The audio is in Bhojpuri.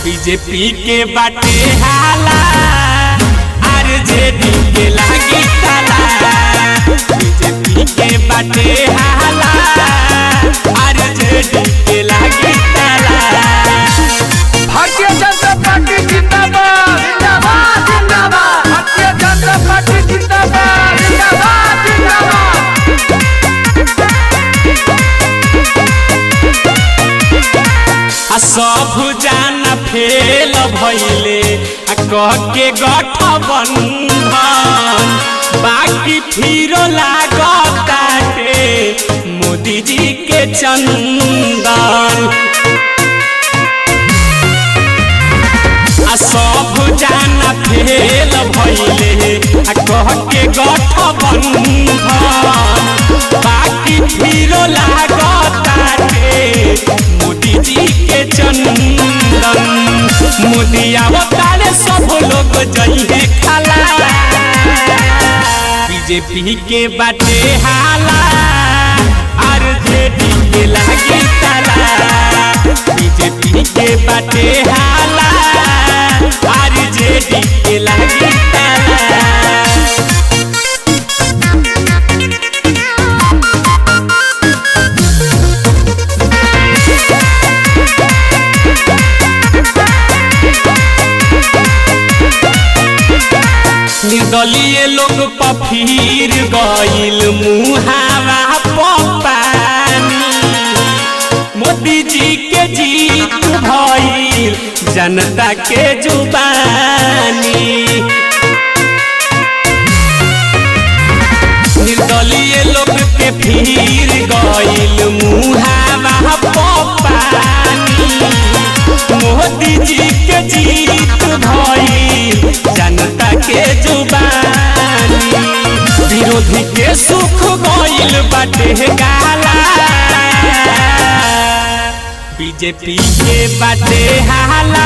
बीजेपी के बाटे हाला आरजेडी के लागी ताला। बीजेपी के बाटे हाला आरजेडी के लागी ताला। भारतीय जनता पार्टी जिंदाबाद जिंदाबाद जिंदाबाद। भारतीय जनता पार्टी जिंदाबाद जिंदाबाद जिंदाबाद। सब जाना फेल भइले कह के गठबंधन बाकी फिरो लागताटे मोदी जी के चंदन। सब जाना फेल भइले कह के गठबंधन बाकी फिरो लागताटे मोदी जी के चंदन। मोदी अवतारे सब लोग जइहे खाला। बीजेपी के बाटे हाला आरजेडी के लागी ताला। बीजेपी के बाटे हाला आरजेडी के लागी ताला। निर्दलीय लोग पफीर गइल मुहावा पानी। मोदी जी के जीत भइल जनता के जुबानी। निर्दलीय लोग के फिर गइल मुहावा पानी। मोदी जी के जीत भइल जनता के जुबानी। विरोधी के सुख गइल बाटे गाला। बीजेपी के बाटे हाला